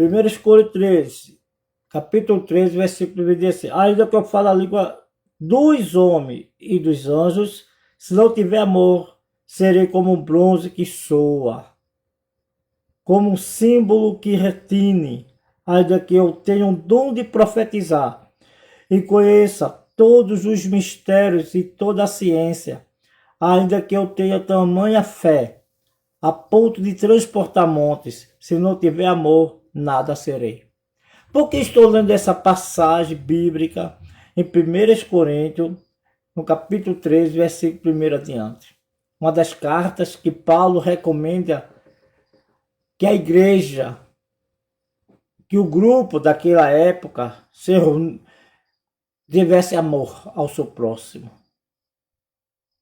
1 Coríntios 13, capítulo 13, versículo 20, diz assim: ainda que eu fale a língua dos homens e dos anjos, se não tiver amor, serei como um bronze que soa, como um símbolo que retine. Ainda que eu tenha um dom de profetizar e conheça todos os mistérios e toda a ciência, ainda que eu tenha tamanha fé, a ponto de transportar montes, se não tiver amor, nada serei. Por que estou lendo essa passagem bíblica em 1 Coríntios, no capítulo 13, versículo 1 adiante? Uma das cartas que Paulo recomenda que a igreja, que o grupo daquela época tivesse amor ao seu próximo.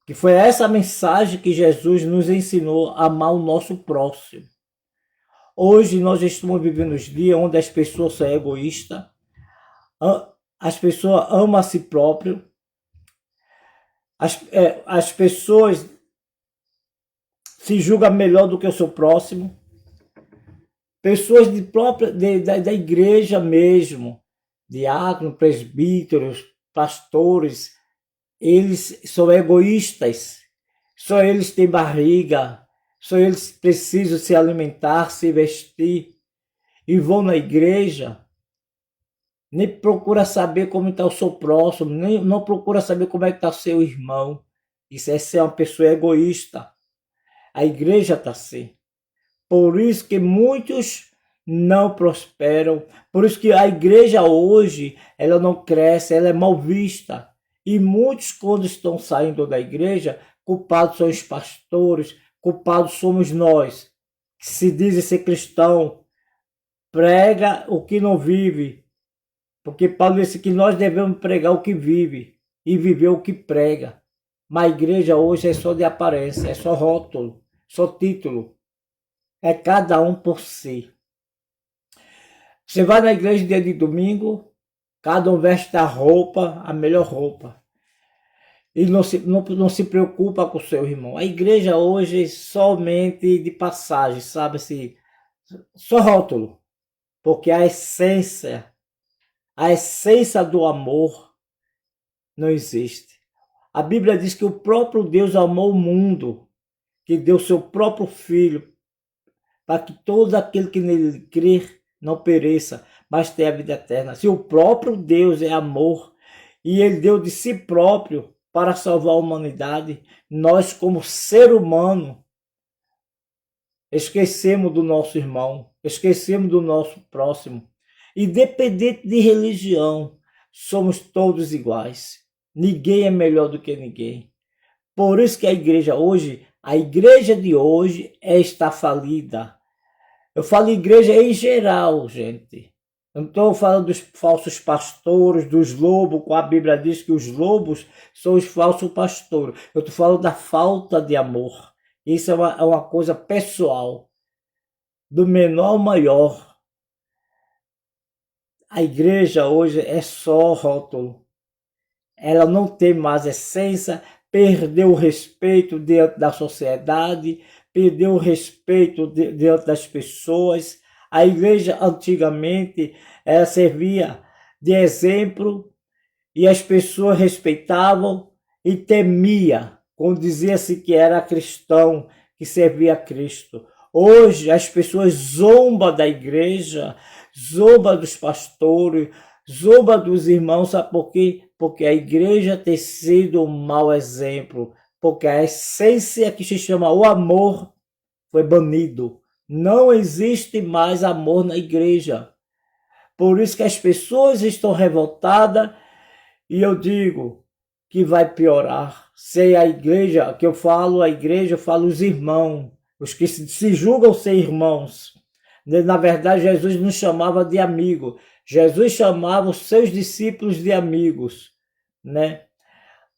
Que foi essa mensagem que Jesus nos ensinou a amar o nosso próximo. Hoje nós estamos vivendo os dias onde as pessoas são egoístas, as pessoas amam a si próprio, as pessoas se julgam melhor do que o seu próximo, pessoas da igreja mesmo, diáconos, presbíteros, pastores, eles são egoístas, só eles têm barriga, só eles precisam se alimentar, se vestir, e vão na igreja, nem procura saber como está o seu próximo, nem não procura saber como é que está o seu irmão. Isso é ser uma pessoa egoísta. A igreja está assim. Por isso que muitos não prosperam, por isso que a igreja hoje, ela não cresce, ela é mal vista. E muitos, quando estão saindo da igreja, culpados são os pastores, culpados somos nós, que se dizem ser cristão, prega o que não vive, porque Paulo disse que nós devemos pregar o que vive e viver o que prega. Mas a igreja hoje é só de aparência, é só rótulo, só título. É cada um por si. Você vai na igreja dia de domingo, cada um veste a roupa, a melhor roupa. E não se preocupa com o seu irmão. A igreja hoje é somente de passagem, sabe? Assim, só rótulo. Porque a essência do amor não existe. A Bíblia diz que o próprio Deus amou o mundo, que deu seu próprio Filho, para que todo aquele que nele crer não pereça, mas tenha a vida eterna. Se o próprio Deus é amor, e ele deu de si próprio para salvar a humanidade, nós como ser humano esquecemos do nosso irmão, esquecemos do nosso próximo. Independente de religião, somos todos iguais. Ninguém é melhor do que ninguém. Por isso que a igreja de hoje está falida. Eu falo igreja em geral, gente. Eu não estou falando dos falsos pastores, dos lobos, como a Bíblia diz que os lobos são os falsos pastores. Eu estou falando da falta de amor. Isso é uma coisa pessoal, do menor ao maior. A igreja hoje é só rótulo. Ela não tem mais essência, perdeu o respeito diante da sociedade, perdeu o respeito diante das pessoas. A igreja antigamente ela servia de exemplo e as pessoas respeitavam e temia, quando dizia-se que era cristão, que servia a Cristo. Hoje as pessoas zombam da igreja, zombam dos pastores, zombam dos irmãos, sabe por quê? Porque a igreja tem sido um mau exemplo, porque a essência que se chama o amor foi banido. Não existe mais amor na igreja. Por isso que as pessoas estão revoltadas e eu digo que vai piorar. Se a igreja, que eu falo, eu falo os irmãos, os que se julgam ser irmãos. Na verdade, Jesus não chamava de amigo. Jesus chamava os seus discípulos de amigos, né?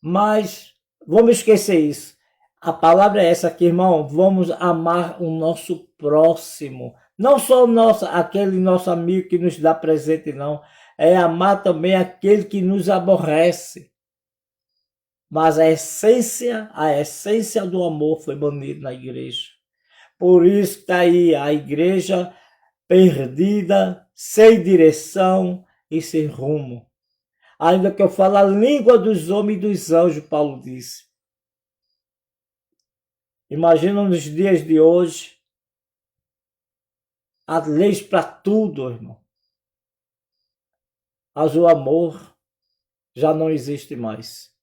Mas vamos esquecer isso. A palavra é essa aqui, irmão. Vamos amar o nosso próximo. Não só aquele nosso amigo que nos dá presente, não. É amar também aquele que nos aborrece. Mas a essência do amor foi banida na igreja. Por isso está aí, a igreja perdida, sem direção e sem rumo. Ainda que eu fale a língua dos homens e dos anjos, Paulo disse. Imagina nos dias de hoje, há leis para tudo, irmão. Mas o amor já não existe mais.